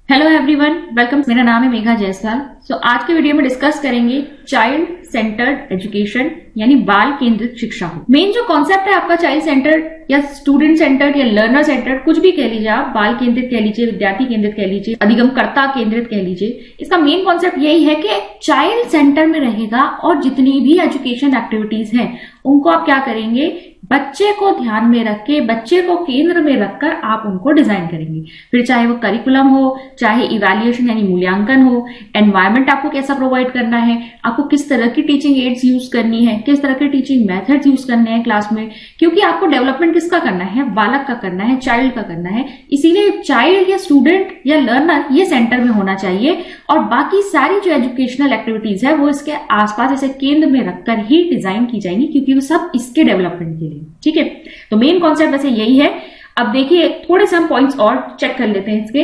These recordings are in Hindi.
Hello everyone, welcome. मेरा नाम है मेघा जायसवाल। आज के वीडियो में डिस्कस करेंगे चाइल्ड सेंटर्ड एजुकेशन यानी बाल केंद्रित शिक्षा। मेन जो कॉन्सेप्ट है आपका चाइल्ड सेंटर्ड या स्टूडेंट सेंटर्ड या लर्नर सेंटर्ड, कुछ भी कह लीजिए आप, बाल केंद्रित कह लीजिए, विद्यार्थी केंद्रित कह लीजिए, अधिगमकर्ता केंद्रित कह लीजिए। इसका मेन कॉन्सेप्ट यही है कि चाइल्ड सेंटर में रहेगा और जितनी भी एजुकेशन एक्टिविटीज हैं उनको आप क्या करेंगे, बच्चे को ध्यान में रख के, बच्चे को केंद्र में रखकर आप उनको डिजाइन करेंगे। फिर चाहे वो करिकुलम हो, चाहे इवैल्यूएशन यानी मूल्यांकन हो, एनवायरमेंट आपको कैसा प्रोवाइड करना है, आपको किस तरह की टीचिंग एड्स यूज करनी है, किस तरह के टीचिंग मेथड्स यूज करने हैं क्लास में, क्योंकि आपको डेवलपमेंट किसका करना है, बालक का करना है, चाइल्ड का करना है। इसीलिए चाइल्ड या स्टूडेंट या लर्नर ये सेंटर में होना चाहिए और बाकी सारी जो एजुकेशनल एक्टिविटीज है वो इसके आसपास ऐसे केंद्र में रखकर ही डिजाइन की जाएंगी, क्योंकि वो सब इसके डेवलपमेंट के लिए। ठीक है, तो मेन कॉन्सेप्ट वैसे यही है। अब देखिए थोड़े से हम पॉइंट्स और चेक कर लेते हैं इसके।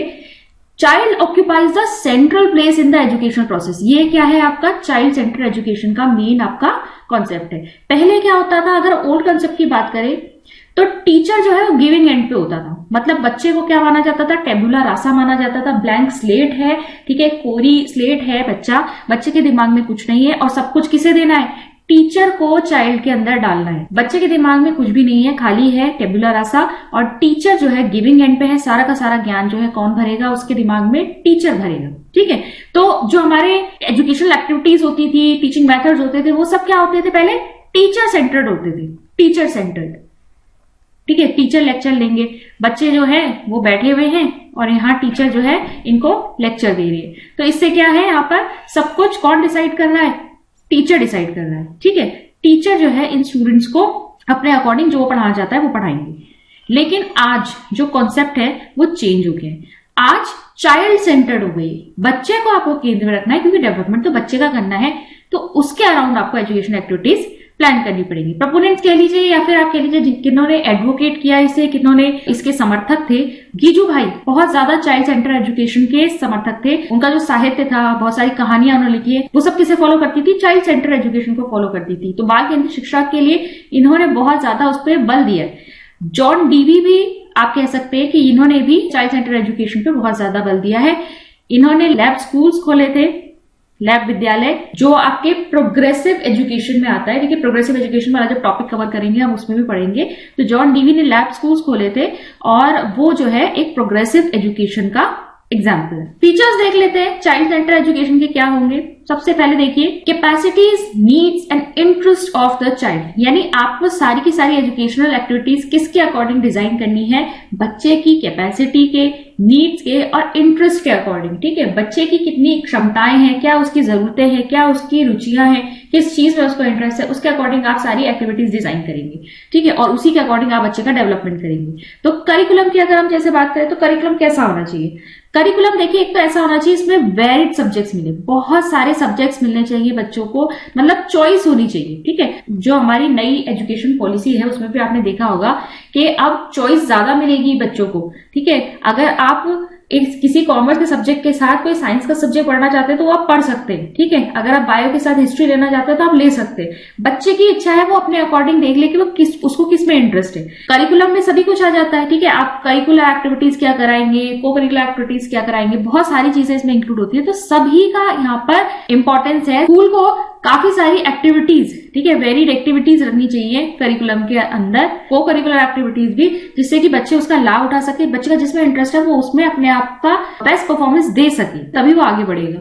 Child occupies the central place in the education process. ये क्या है आपका चाइल्ड सेंटर एजुकेशन का मेन आपका कॉन्सेप्ट है। पहले क्या होता था, अगर ओल्ड कॉन्सेप्ट की बात करें तो टीचर जो है वो गिविंग एंड पे होता था। मतलब बच्चे को क्या माना जाता था, टेबुला रासा माना जाता था, ब्लैंक स्लेट है, ठीक है, कोरी स्लेट है बच्चा, बच्चे के दिमाग में कुछ नहीं है और सब कुछ किसे देना है, टीचर को चाइल्ड के अंदर डालना है। बच्चे के दिमाग में कुछ भी नहीं है, खाली है टेबुला रासा, और टीचर जो है गिविंग एंड पे है। सारा का सारा ज्ञान जो है कौन भरेगा, उसके दिमाग में टीचर भरेगा। ठीक है, तो जो हमारे एजुकेशनल एक्टिविटीज होती थी, टीचिंग मेथड्स होते थे, वो सब क्या होते थे, पहले टीचर सेंटर्ड होते थे। टीचर सेंटर्ड, ठीक है, टीचर लेक्चर लेंगे, बच्चे जो है वो बैठे हुए हैं और यहाँ टीचर जो है इनको लेक्चर दे रही है। तो इससे क्या है, यहाँ पर सब कुछ कौन डिसाइड कर रहा है, टीचर डिसाइड कर रहा है। ठीक है, टीचर जो है इन स्टूडेंट्स को अपने अकॉर्डिंग जो वो पढ़ाना चाहता है वो पढ़ाएंगे। लेकिन आज जो कॉन्सेप्ट है वो चेंज हो गया है। आज चाइल्ड सेंटर्ड हो गई, बच्चे को आपको केंद्र में रखना है, क्योंकि डेवलपमेंट तो बच्चे का करना है, तो उसके अराउंड आपको एजुकेशन एक्टिविटीज प्लान करनी पड़ेगी। प्रोपोनेंट्स कह लीजिए या फिर आप कह लीजिए किन्होंने एडवोकेट किया इसे, किन्होंने इसके समर्थक थे, गीजू भाई बहुत ज्यादा चाइल्ड सेंटर एजुकेशन के समर्थक थे। उनका जो साहित्य था, बहुत सारी कहानियां उन्होंने लिखी है, वो सब किसे फॉलो करती थी, चाइल्ड सेंटर एजुकेशन को फॉलो करती थी। तो बाल केंद्रित शिक्षा के लिए इन्होंने बहुत ज्यादा उस पर बल दिया। जॉन डीवी भी आप कह सकते हैं कि इन्होंने भी चाइल्ड सेंटर एजुकेशन पे बहुत ज्यादा बल दिया है। इन्होंने लैब स्कूल्स खोले थे, लैब विद्यालय, जो आपके प्रोग्रेसिव एजुकेशन में आता है। देखिए प्रोग्रेसिव एजुकेशन वाला जब टॉपिक कवर करेंगे हम उसमें भी पढ़ेंगे। तो जॉन डीवी ने लैब स्कूल्स खोले थे और वो जो है एक प्रोग्रेसिव एजुकेशन का एग्जाम्पल है। फीचर्स देख लेते हैं चाइल्ड सेंटर एजुकेशन के क्या होंगे। सबसे पहले देखिए capacities, needs and interest of the child, यानी आपको सारी की सारी एजुकेशनल एक्टिविटीज किसके अकॉर्डिंग डिजाइन करनी है, बच्चे की कैपेसिटी के, नीड्स के और इंटरेस्ट के अकॉर्डिंग। ठीक है, बच्चे की कितनी क्षमताएं हैं, क्या उसकी जरूरतें हैं, क्या उसकी रुचियां हैं, किस चीज में उसको इंटरेस्ट है, उसके अकॉर्डिंग आप सारी एक्टिविटीज डिजाइन करेंगे। ठीक है, और उसी के अकॉर्डिंग आप बच्चे का डेवलपमेंट करेंगे। तो करिकुलम की अगर हम जैसे बात करें तो करिकुलम कैसा होना चाहिए। करिकुलम देखिए एक तो ऐसा होना चाहिए इसमें वेरिड सब्जेक्ट्स मिले, बहुत सारे सब्जेक्ट्स मिलने चाहिए बच्चों को, मतलब चॉइस होनी चाहिए। ठीक है, जो हमारी नई एजुकेशन पॉलिसी है उसमें भी आपने देखा होगा कि अब चॉइस ज्यादा मिलेगी बच्चों को। ठीक है, अगर आप किसी कॉमर्स के सब्जेक्ट के साथ कोई साइंस का सब्जेक्ट पढ़ना चाहते हैं तो आप पढ़ सकते हैं। ठीक है, अगर आप बायो के साथ हिस्ट्री लेना चाहते हैं तो आप ले सकते हैं। बच्चे की इच्छा है वो अपने अकॉर्डिंग देख ले कि वो उसको किस में इंटरेस्ट है। करिकुलम में सभी कुछ आ जाता है। ठीक है, आप करिकुलर एक्टिविटीज क्या कराएंगे, को करिकुलर एक्टिविटीज क्या कराएंगे, बहुत सारी चीजें इसमें इंक्लूड होती है। तो सभी का यहाँ पर इंपॉर्टेंस है। स्कूल को काफी सारी एक्टिविटीज, ठीक है, वेरिड एक्टिविटीज रखनी चाहिए करिकुलम के अंदर, को करिकुलर एक्टिविटीज भी, जिससे कि बच्चे उसका लाभ उठा सके, बच्चे का जिसमें इंटरेस्ट है वो उसमें अपने आप का बेस्ट परफॉर्मेंस दे सके, तभी वो आगे बढ़ेगा।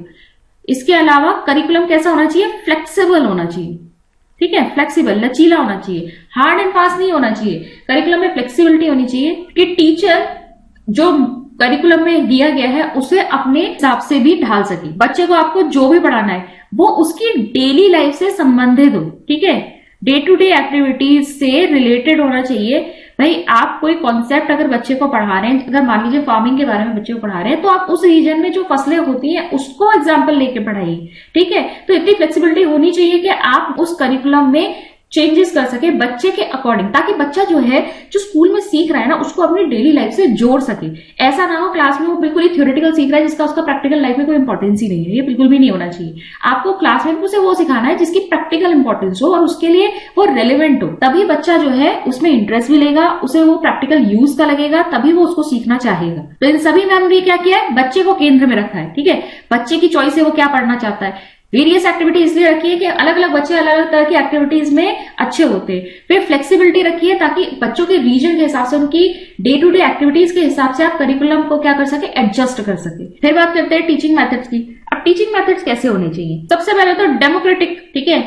इसके अलावा करिकुलम कैसा होना चाहिए, फ्लेक्सिबल होना चाहिए। ठीक है, फ्लेक्सिबल, लचीला होना चाहिए, हार्ड एंड फास्ट नहीं होना चाहिए। करिकुलम में फ्लेक्सिबिलिटी होनी चाहिए कि टीचर जो करिकुलम में दिया गया है उसे अपने हिसाब से भी ढाल सके। बच्चे को आपको जो भी पढ़ाना है वो उसकी डेली लाइफ से संबंधित हो। ठीक है, डे टू डे एक्टिविटीज से रिलेटेड होना चाहिए। भाई आप कोई कॉन्सेप्ट अगर बच्चे को पढ़ा रहे हैं, अगर मान लीजिए फार्मिंग के बारे में बच्चे को पढ़ा रहे हैं, तो आप उस रीजन में जो फसलें होती हैं उसको एग्जाम्पल लेके पढ़ाइए। ठीक है, तो इतनी फ्लेक्सिबिलिटी होनी चाहिए कि आप उस करिकुलम में चेंजेस कर सके बच्चे के अकॉर्डिंग, ताकि बच्चा जो है जो स्कूल में सीख रहा है ना उसको अपनी डेली लाइफ से जोड़ सके। ऐसा ना हो क्लास में वो बिल्कुल ही थ्योरेटिकल सीख रहा है जिसका उसका प्रैक्टिकल लाइफ में कोई इंपॉर्टेंस ही नहीं है, ये बिल्कुल भी नहीं होना चाहिए। आपको क्लास में उसे वो सिखाना है जिसकी प्रैक्टिकल इंपॉर्टेंस हो और उसके लिए वो रेलिवेंट हो, तभी बच्चा जो है उसमें इंटरेस्ट भी लेगा, उसे वो प्रैक्टिकल यूज का लगेगा, तभी वो उसको सीखना चाहेगा। तो इन सभी में हमने क्या किया है, बच्चे को केंद्र में रखा है। ठीक है, बच्चे की चॉइस है वो क्या पढ़ना चाहता है। वेरियस एक्टिविटी इसलिए रखी है कि अलग अलग बच्चे अलग अलग तरह की एक्टिविटीज में अच्छे होते हैं। फिर फ्लेक्सिबिलिटी रखी है ताकि बच्चों के रीजन के हिसाब से, उनकी डे टू डे एक्टिविटीज के हिसाब से आप करिकुलम को क्या कर सके, एडजस्ट कर सके। फिर बात करते हैं टीचिंग मेथड्स की। अब टीचिंग मेथड्स कैसे होने चाहिए? सबसे पहले तो डेमोक्रेटिक, ठीक है,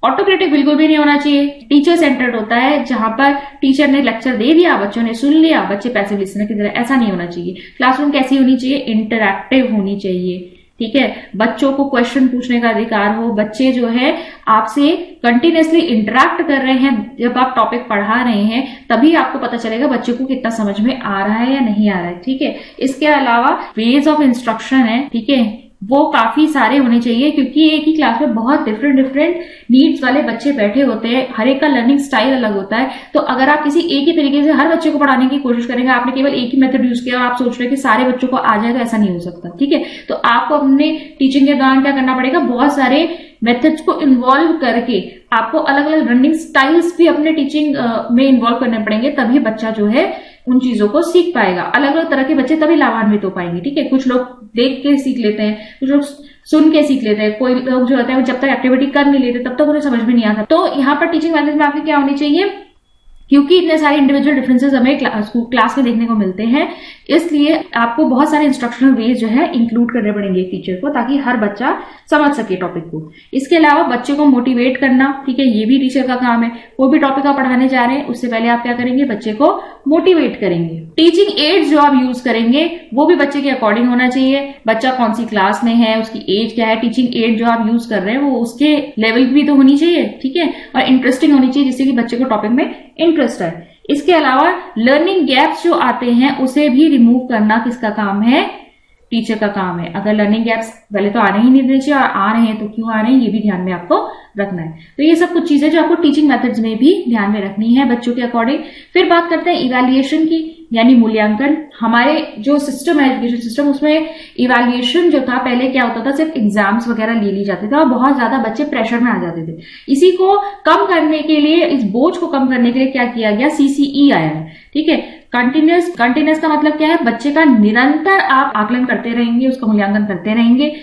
ऑटोक्रेटिक बिल्कुल भी नहीं होना चाहिए। टीचर सेंटर्ड होता है जहां पर टीचर ने लेक्चर दे दिया, बच्चों ने सुन लिया, बच्चे पैसिव लिसनर की तरह, ऐसा नहीं होना चाहिए। क्लासरूम कैसी होनी चाहिए? इंटरैक्टिव होनी चाहिए। ठीक है, बच्चों को क्वेश्चन पूछने का अधिकार हो, बच्चे जो है आपसे कंटिन्यूअसली इंटरैक्ट कर रहे हैं, जब आप टॉपिक पढ़ा रहे हैं तभी आपको पता चलेगा बच्चे को कितना समझ में आ रहा है या नहीं आ रहा है। ठीक है, इसके अलावा वेज ऑफ इंस्ट्रक्शन है, ठीक है, वो काफी सारे होने चाहिए क्योंकि एक ही क्लास में बहुत डिफरेंट नीड्स वाले बच्चे बैठे होते हैं, हर एक का लर्निंग स्टाइल अलग होता है। तो अगर आप किसी एक ही तरीके से हर बच्चे को पढ़ाने की कोशिश करेंगे, आपने केवल एक ही मेथड यूज किया और आप सोच रहे हैं कि सारे बच्चों को आ जाएगा, ऐसा नहीं हो सकता। ठीक है, तो आपको अपने टीचिंग के दौरान क्या करना पड़ेगा, बहुत सारे मेथड्स को इन्वॉल्व करके आपको अलग अलग लर्निंग स्टाइल्स भी अपने टीचिंग में इन्वॉल्व करने पड़ेंगे, तभी बच्चा जो है उन चीजों को सीख पाएगा। अलग अलग तरह के बच्चे तभी लाभान्वित हो पाएंगे। ठीक है, कुछ लोग देख के सीख लेते हैं, कुछ लोग सुन के सीख लेते हैं, कोई लोग जो होता है जब तक एक्टिविटी कर नहीं लेते तब तक उन्हें समझ में नहीं आता। तो यहाँ पर टीचिंग मेथड में आपकी क्या होनी चाहिए, क्योंकि इतने सारे इंडिविजुअल डिफरेंसेस हमें क्लास में देखने को मिलते हैं, इसलिए आपको बहुत सारे इंस्ट्रक्शनल वेज जो है इंक्लूड करने पड़ेंगे टीचर को, ताकि हर बच्चा समझ सके टॉपिक को। इसके अलावा बच्चे को मोटिवेट करना, ठीक है, ये भी टीचर का काम है। कोई भी टॉपिक आप पढ़ाने जा रहे हैं उससे पहले आप क्या करेंगे, बच्चे को मोटिवेट करेंगे। टीचिंग एड्स जो आप यूज करेंगे वो भी बच्चे के अकॉर्डिंग होना चाहिए, बच्चा कौन सी क्लास में है, उसकी एज क्या है। टीचिंग एड जो आप यूज कर रहे हैं वो उसके लेवल की भी तो होनी चाहिए, ठीक है, और इंटरेस्टिंग होनी चाहिए जिससे कि बच्चे को टॉपिक में इंटरेस्ट है। इसके अलावा लर्निंग गैप्स जो आते हैं उसे भी रिमूव करना किसका काम है, टीचर का काम है। अगर लर्निंग गैप्स पहले तो आने ही नहीं देने चाहिए और आ रहे हैं तो क्यों आ रहे हैं ये भी ध्यान में आपको रखना है। तो ये सब कुछ चीजें जो आपको टीचिंग मेथड्स में भी ध्यान में रखनी है बच्चों के अकॉर्डिंग। फिर बात करते हैं इवैल्यूएशन की, यानी मूल्यांकन। हमारे जो सिस्टम है एजुकेशन सिस्टम, उसमें इवैल्यूएशन जो था पहले क्या होता था, सिर्फ एग्जाम्स वगैरह ले ली जाते थे और बहुत ज्यादा बच्चे प्रेशर में आ जाते थे। इसी को कम करने के लिए, इस बोझ को कम करने के लिए क्या किया गया, सीसीई आया है। ठीक है, कंटिन्यूस का मतलब क्या है, बच्चे का निरंतर आप आकलन करते रहेंगे, उसका मूल्यांकन करते रहेंगे।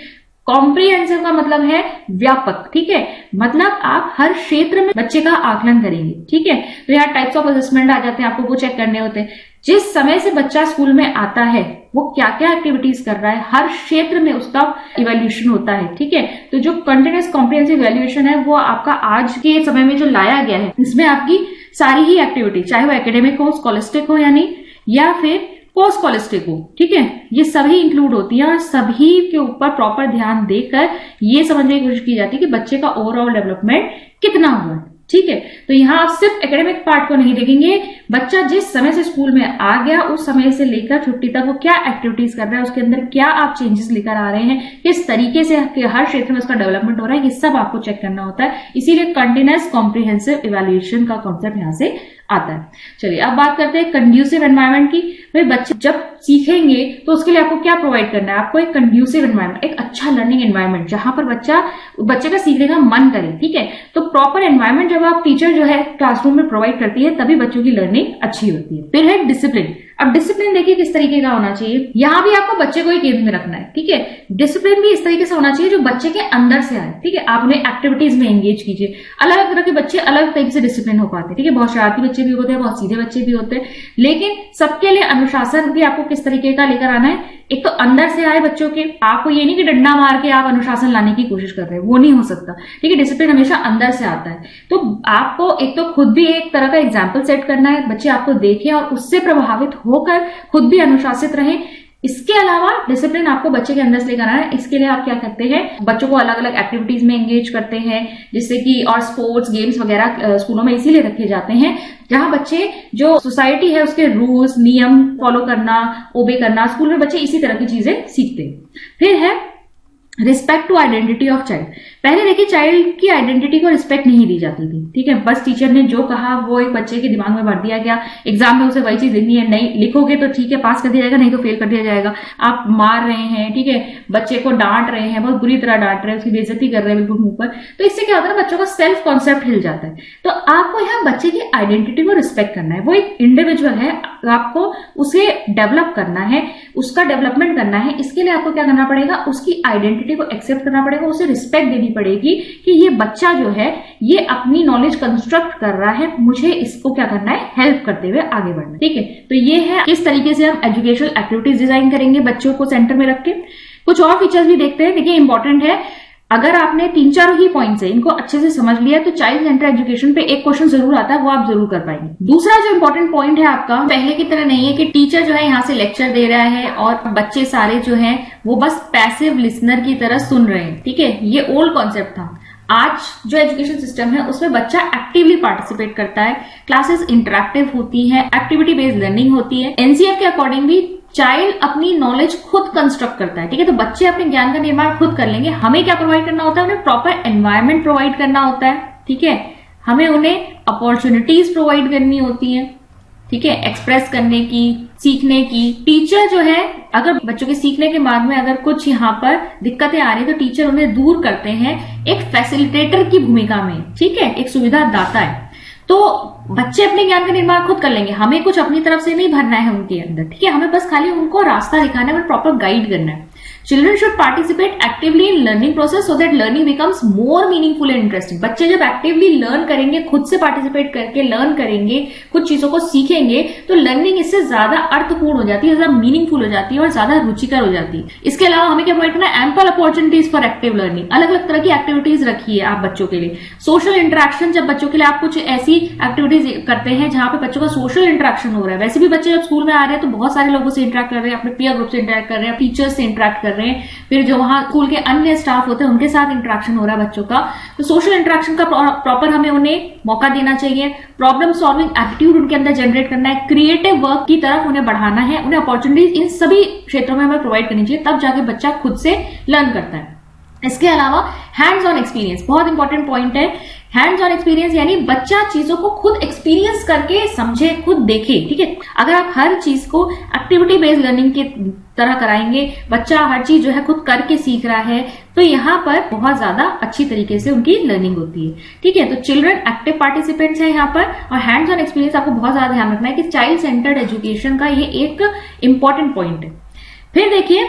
कॉम्प्रिहेंसिव का मतलब है व्यापक, ठीक है, मतलब आप हर क्षेत्र में बच्चे का आकलन करेंगे। ठीक है, तो यहाँ टाइप्स ऑफ असेसमेंट आ जाते हैं, आपको वो चेक करने होते हैं। जिस समय से बच्चा स्कूल में आता है वो क्या क्या एक्टिविटीज कर रहा है, हर क्षेत्र में उसका इवैल्यूएशन होता है। ठीक है, तो जो कंटिन्यूस कॉम्प्रिहेंसिव इवैल्यूएशन है वो आपका आज के समय में जो लाया गया है, इसमें आपकी सारी ही एक्टिविटी, चाहे वो एकेडमिक हो, स्कॉलिस्टिक हो यानी, या फिर पोस्ट स्कॉलिस्टिक हो, ठीक है, ये सभी इंक्लूड होती है और सभी के ऊपर प्रॉपर ध्यान देकर ये समझने की कोशिश की जाती है कि बच्चे का ओवरऑल डेवलपमेंट कितना हुआ है। ठीक है, तो यहाँ आप सिर्फ एकेडमिक पार्ट को नहीं देखेंगे, बच्चा जिस समय से स्कूल में आ गया उस समय से लेकर छुट्टी तक वो क्या एक्टिविटीज कर रहा है, उसके अंदर क्या आप चेंजेस लेकर आ रहे हैं, किस तरीके से हर क्षेत्र में उसका डेवलपमेंट हो रहा है, ये सब आपको चेक करना होता है। इसीलिए कंटिन्यूअस कॉम्प्रिहेंसिव इवैल्यूएशन का कॉन्सेप्ट यहाँ से आता है। चलिए अब बात करते हैं कंड्यूसिव एनवायरनमेंट की। भाई बच्चे जब सीखेंगे तो उसके लिए आपको क्या प्रोवाइड करना है, आपको एक कंड्यूसिव एनवायरनमेंट, एक अच्छा लर्निंग एनवायरनमेंट जहां पर बच्चे का सीखने का मन करे। ठीक है, तो प्रॉपर एनवायरनमेंट जब आप टीचर जो है क्लासरूम में प्रोवाइड करती है तभी बच्चों की लर्निंग अच्छी होती है। फिर है डिसिप्लिन। अब डिसिप्लिन देखिए किस तरीके का होना चाहिए, यहां भी आपको बच्चे को ही केंद्र में रखना है। ठीक है, डिसिप्लिन भी इस तरीके से होना चाहिए जो बच्चे के अंदर से आए। ठीक है, आप उन्हें एक्टिविटीज में एंगेज कीजिए। अलग अलग तरह के बच्चे अलग टाइप से डिसिप्लिन हो पाते हैं। ठीक है, बहुत शरारती बच्चे भी होते हैं, बहुत सीधे बच्चे भी होते हैं, लेकिन सबके लिए अनुशासन भी आपको किस तरीके का लेकर आना है। एक तो अंदर से आए बच्चों के, आपको ये नहीं कि डंडा मार के आप अनुशासन लाने की कोशिश कर रहे हैं, वो नहीं हो सकता। ठीक है, डिसिप्लिन हमेशा अंदर से आता है। तो आपको एक तो खुद भी एक तरह का एग्जाम्पल सेट करना है, बच्चे आपको देखें और उससे प्रभावित होकर खुद भी अनुशासित रहें। इसके अलावा डिसिप्लिन आपको बच्चे के अंदर से लेकर आना है। इसके लिए आप क्या करते हैं, बच्चों को अलग अलग एक्टिविटीज में एंगेज करते हैं, जिससे कि, और स्पोर्ट्स गेम्स वगैरह स्कूलों में इसीलिए रखे जाते हैं जहां बच्चे जो सोसाइटी है उसके रूल्स नियम फॉलो करना, ओबे करना, स्कूल में बच्चे इसी तरह की चीजें सीखते हैं। फिर है respect to identity of child. पहले देखिए चाइल्ड की आइडेंटिटी को रिस्पेक्ट नहीं दी जाती थी, ठीक है। बस टीचर ने जो कहा वो एक बच्चे के दिमाग में भर दिया गया, एग्जाम में उसे वही चीज लिखनी है, नहीं लिखोगे तो ठीक है पास कर दिया जाएगा, नहीं तो फेल कर दिया जाएगा। आप मार रहे हैं, ठीक है, बच्चे को डांट रहे हैं, बहुत बुरी तरह डांट रहे हैं, उसकी बेइज्जती कर रहे हैं बिल्कुल मुंह पर, तो इससे क्या होता है ना, बच्चों का सेल्फ कॉन्सेप्ट हिल जाता है। तो आपको यहाँ बच्चे की आइडेंटिटी को रिस्पेक्ट करना है, वो एक इंडिविजुअल है, आपको उसे डेवलप करना है, उसका डेवलपमेंट करना है। इसके लिए आपको क्या करना पड़ेगा, उसकी आइडेंटिटी को एक्सेप्ट करना पड़ेगा, उसे रिस्पेक्ट देनी पड़ेगी कि ये बच्चा जो है ये अपनी नॉलेज कंस्ट्रक्ट कर रहा है, मुझे इसको क्या करना है, हेल्प करते हुए आगे बढ़ना, ठीक है। तो ये है किस तरीके से हम एजुकेशनल एक्टिविटीज डिजाइन करेंगे बच्चों को सेंटर में रख के। कुछ और फीचर्स भी देखते हैं। देखिए इंपॉर्टेंट है, अगर आपने 3-4 ही पॉइंट्स है इनको अच्छे से समझ लिया तो चाइल्ड सेंटर एजुकेशन पे एक क्वेश्चन जरूर आता है, वो आप जरूर कर पाएंगे। दूसरा जो इंपॉर्टेंट पॉइंट है आपका, पहले की तरह नहीं है कि टीचर जो है यहाँ से लेक्चर दे रहा है और बच्चे सारे जो है वो बस पैसिव लिसनर की तरह सुन रहे हैं, ठीक है। ये ओल्ड कॉन्सेप्ट था। आज जो एजुकेशन सिस्टम है उसमें बच्चा एक्टिवली पार्टिसिपेट करता है, क्लासेस इंटरेक्टिव होती है, एक्टिविटी बेस्ड लर्निंग होती है। एनसीएफ के अकॉर्डिंग भी चाइल्ड अपनी नॉलेज खुद कंस्ट्रक्ट करता है, ठीक है। तो बच्चे अपने ज्ञान का निर्माण खुद कर लेंगे। हमें क्या प्रोवाइड करना होता है, उन्हें प्रॉपर एनवायरमेंट प्रोवाइड करना होता है, ठीक है। हमें उन्हें अपॉर्चुनिटीज प्रोवाइड करनी होती है, ठीक है, एक्सप्रेस करने की, सीखने की। टीचर जो है अगर बच्चों के सीखने के मार्ग में अगर कुछ यहाँ पर दिक्कतें आ रही है तो टीचर उन्हें दूर करते हैं एक फैसिलिटेटर की भूमिका में, ठीक है, एक सुविधा दाता है। तो बच्चे अपने ज्ञान का निर्माण खुद कर लेंगे, हमें कुछ अपनी तरफ से नहीं भरना है उनके अंदर, ठीक है। हमें बस खाली उनको रास्ता दिखाना है और प्रॉपर गाइड करना है। Children should participate actively in learning process so that learning becomes more meaningful and interesting. बच्चे जब एक्टिवली लर्न करेंगे, खुद से पार्टिसिपेट करके लर्न करेंगे, कुछ चीजों को सीखेंगे, तो लर्निंग इससे ज्यादा अर्थपूर्ण हो जाती है, ज्यादा मीनिंगफुल हो जाती है और ज्यादा रुचिकर हो जाती है। इसके अलावा हमें क्या प्रोवाइड करना है, ample opportunities for active learning. अलग अलग तरह की एक्टिविटीज रखिए आप बच्चों के लिए। सोशल इंटरेक्शन, जब बच्चों के लिए आप कुछ ऐसी एक्टिविटीज करते हैं जहां पे बच्चों का सोशल इंटरेक्शन हो रहा है। वैसे भी बच्चे जब स्कूल में आ रहे हैं तो बहुत सारे लोगों से इंटरेक्ट कर रहे हैं, अपने पीयर ग्रुप से इंटरेक्ट कर रहे हैं, टीचर्स से इंटरेक्ट कर रहे हैं, फिर जो वहां स्कूल के अन्य स्टाफ होते हैं उनके साथ इंटरेक्शन हो रहा है बच्चों का। तो सोशल इंटरेक्शन का प्रॉपर हमें उन्हें मौका देना चाहिए। प्रॉब्लम सॉल्विंग एटीट्यूड उनके अंदर जनरेट करना है, क्रिएटिव वर्क की तरफ उन्हें बढ़ाना है, उन्हें अपॉर्चुनिटीज इन सभी क्षेत्रों में हमें प्रोवाइड करनी चाहिए, तब जाके बच्चा खुद से लर्न करता है। इसके अलावा हैंड्स ऑन एक्सपीरियंस बहुत इंपॉर्टेंट पॉइंट है। हैंड्स ऑन एक्सपीरियंस यानी बच्चा चीजों को खुद एक्सपीरियंस करके समझे, खुद देखे, ठीक है। अगर आप हर चीज को एक्टिविटी बेस्ड लर्निंग की तरह कराएंगे, बच्चा हर चीज जो है खुद करके सीख रहा है, तो यहाँ पर बहुत ज्यादा अच्छी तरीके से उनकी लर्निंग होती है, ठीक है। तो चिल्ड्रन एक्टिव पार्टिसिपेंट्स है यहाँ पर, और हैंड्स ऑन एक्सपीरियंस आपको बहुत ज्यादा ध्यान रखना है कि चाइल्ड सेंटर्ड एजुकेशन का ये एक इंपॉर्टेंट पॉइंट है। फिर देखिए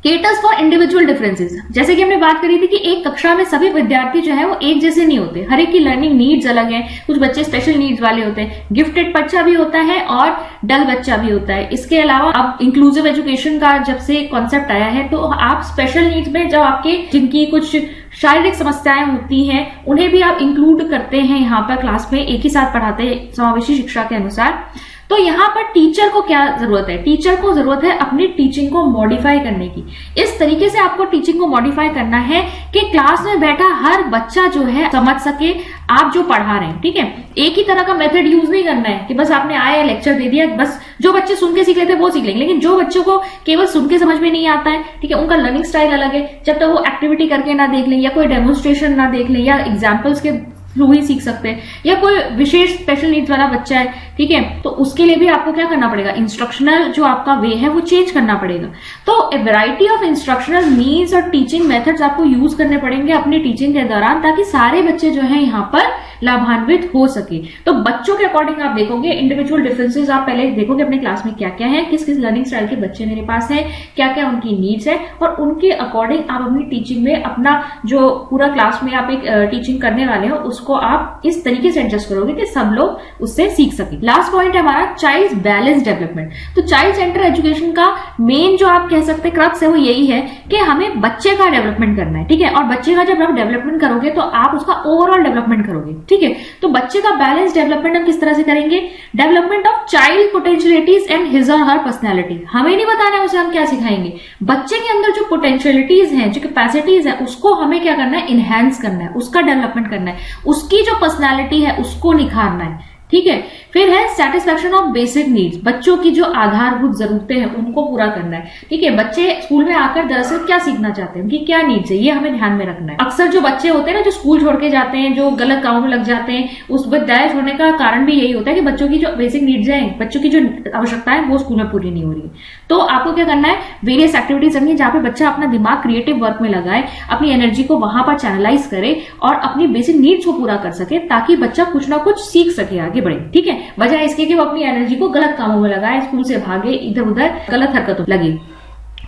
केटर्स फॉर इंडिविजुअल डिफरेंसेस। जैसे कि हमने बात करी थी कि एक कक्षा में सभी विद्यार्थी जो है वो एक जैसे नहीं होते, हर एक की लर्निंग नीड्स अलग है। कुछ बच्चे स्पेशल नीड्स वाले होते हैं, गिफ्टेड बच्चा भी होता है और डल बच्चा भी होता है। इसके अलावा अब इंक्लूसिव एजुकेशन का जब से कॉन्सेप्ट आया है तो आप स्पेशल नीड्स में जब आपके जिनकी कुछ शारीरिक समस्याएं होती हैं उन्हें भी आप इंक्लूड करते हैं यहाँ पर क्लास में, एक ही साथ पढ़ाते हैं समावेशी शिक्षा के अनुसार। तो यहाँ पर टीचर को क्या जरूरत है, टीचर को जरूरत है अपनी टीचिंग को मॉडिफाई करने की। इस तरीके से आपको टीचिंग को मॉडिफाई करना है कि क्लास में बैठा हर बच्चा जो है समझ सके आप जो पढ़ा रहे हैं, ठीक है। एक ही तरह का मेथड यूज नहीं करना है कि बस आपने आया लेक्चर दे दिया, बस जो बच्चे सुन के सीख लेते हैं वो सीख लेंगे, लेकिन जो बच्चों को केवल सुन के समझ में नहीं आता है, ठीक है, उनका लर्निंग स्टाइल अलग है। जब तक वो एक्टिविटी करके ना देख लें या कोई डेमोन्स्ट्रेशन ना देख लें या एग्जाम्पल्स के थ्रू ही सीख सकते हैं, या कोई विशेष स्पेशल नीड्स वाला बच्चा है, ठीक है, तो उसके लिए भी आपको क्या करना पड़ेगा, इंस्ट्रक्शनल जो आपका वे है वो चेंज करना पड़ेगा। तो ए वैरायटी ऑफ इंस्ट्रक्शनल मीन्स और टीचिंग मेथड्स आपको यूज करने पड़ेंगे अपनी टीचिंग के दौरान, ताकि सारे बच्चे जो है यहाँ पर लाभान्वित हो सके। तो बच्चों के अकॉर्डिंग आप देखोगे इंडिविजुअल डिफरेंसेस, आप पहले देखोगे अपने क्लास में क्या क्या है, किस किस लर्निंग स्टाइल के बच्चे मेरे पास है, क्या क्या उनकी नीड्स है, और उनके अकॉर्डिंग आप अपनी टीचिंग में अपना जो पूरा क्लास में आप एक टीचिंग करने वाले हो उसको आप इस तरीके से एडजस्ट करोगे कि सब लोग उससे सीख सके। लास्ट पॉइंट है हमारा चाइल्ड बैलेंस डेवलपमेंट। तो चाइल्ड सेंटर एजुकेशन का मेन जो आप कह सकते हैं क्रक्स है वो यही है कि हमें बच्चे का डेवलपमेंट करना है, ठीक है। और बच्चे का जब आप डेवलपमेंट करोगे तो आप उसका ओवरऑल डेवलपमेंट करोगे, ठीक है। तो बच्चे का बैलेंस डेवलपमेंट हम किस तरह से करेंगे, development of child potentialities and his और हर पर्सनैलिटी। हमें नहीं बताना है उसे हम क्या सिखाएंगे, बच्चे के अंदर जो पोटेंशियलिटीज हैं, जो कैपेसिटीज है, उसको हमें क्या करना है, इनहेंस करना है, उसका डेवलपमेंट करना है, उसकी जो पर्सनैलिटी है उसको निखारना है, ठीक है। फिर है सेटिस्फैक्शन ऑफ बेसिक नीड्स, बच्चों की जो आधारभूत जरूरतें हैं उनको पूरा करना है। ठीक है, बच्चे स्कूल में आकर दरअसल क्या सीखना चाहते हैं, उनकी क्या नीड्स है, ये हमें ध्यान में रखना है। अक्सर जो बच्चे होते हैं ना, जो स्कूल छोड़ के जाते हैं, जो गलत कामों में लग जाते हैं, उस विद्यालय छोड़ने का कारण भी यही होता है कि बच्चों की जो बेसिक नीड्स है, बच्चों की जो आवश्यकता है वो स्कूल में पूरी नहीं हो रही। तो आपको क्या करना है, वेरियस एक्टिविटीज करनी है जहां पे बच्चा अपना दिमाग क्रिएटिव वर्क में लगाए, अपनी एनर्जी को वहां पर चैनलाइज करे और अपनी बेसिक नीड्स को पूरा कर सके, ताकि बच्चा कुछ ना कुछ सीख सके, आगे बढ़े। ठीक है, वजह इसके कि वो अपनी एनर्जी को गलत कामों में लगाए, स्कूल से भागे, इधर उधर गलत हरकतों लगे।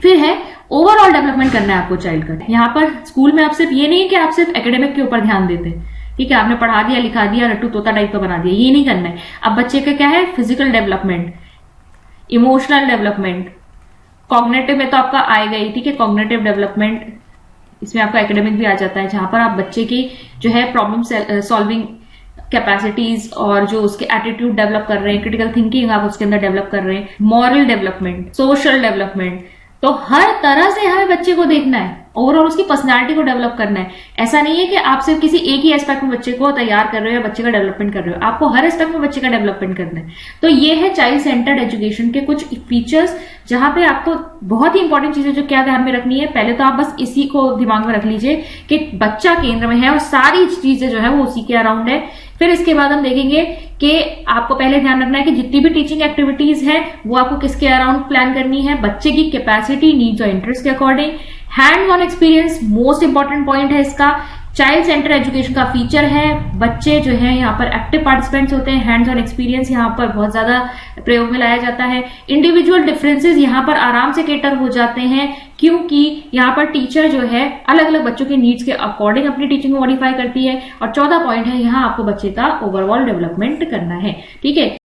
फिर है ओवरऑल डेवलपमेंट करना है आपको चाइल्ड का। यहाँ पर स्कूल में आप सिर्फ ये नहीं है कि आप सिर्फ एकेडमिक के ऊपर ध्यान देते हैं, ठीक है, आपने पढ़ा दिया, लिखा दिया, रट्टू तोता टाइप का बना दिया, ये नहीं करना है। अब बच्चे का क्या है, physical development, emotional development, cognitive में तो आपका आएगा ही। ठीक है, कॉग्निटिव डेवलपमेंट, इसमें आपका एकेडमिक भी आ जाता है, जहां पर आप बच्चे की जो है प्रॉब्लम सॉल्विंग कैपेसिटीज और जो उसके एटीट्यूड डेवलप कर रहे हैं, क्रिटिकल थिंकिंग आप उसके अंदर डेवलप कर रहे हैं, मॉरल डेवलपमेंट, सोशल डेवलपमेंट। तो हर तरह से हमें बच्चे को देखना है, ओवरऑल उसकी पर्सनालिटी को डेवलप करना है। ऐसा नहीं है कि आप सिर्फ किसी एक ही एस्पेक्ट में बच्चे को तैयार कर रहे हो या बच्चे का डेवलपमेंट कर रहे हो, आपको हर एस्पेक्ट में बच्चे का डेवलपमेंट करना है। तो ये है चाइल्ड सेंटर्ड एजुकेशन के कुछ फीचर्स, जहां पे आपको बहुत ही इंपॉर्टेंट चीजें जो क्या ध्यान में रखनी है। पहले तो आप बस इसी को दिमाग में रख लीजिए कि बच्चा केंद्र में है और सारी चीजें जो है वो उसी के अराउंड है। फिर इसके बाद हम देखेंगे कि आपको पहले ध्यान रखना है कि जितनी भी टीचिंग एक्टिविटीज है वो आपको किसके अराउंड प्लान करनी है, बच्चे की कैपेसिटी, नीड्स और इंटरेस्ट के according. Hands on experience most important point है इसका, चाइल्ड सेंटर एजुकेशन का फीचर है। बच्चे जो है यहाँ पर एक्टिव पार्टिसिपेंट्स होते हैं, हैंड्स ऑन एक्सपीरियंस यहाँ पर बहुत ज्यादा प्रयोग में लाया जाता है। इंडिविजुअल डिफरेंसेस यहाँ पर आराम से केटर हो जाते हैं, क्योंकि यहाँ पर टीचर जो है अलग अलग बच्चों के नीड्स के अकॉर्डिंग अपनी टीचिंग को मॉडिफाई करती है। और 14 पॉइंट है, यहाँ आपको बच्चे का ओवरऑल डेवलपमेंट करना है। ठीक है।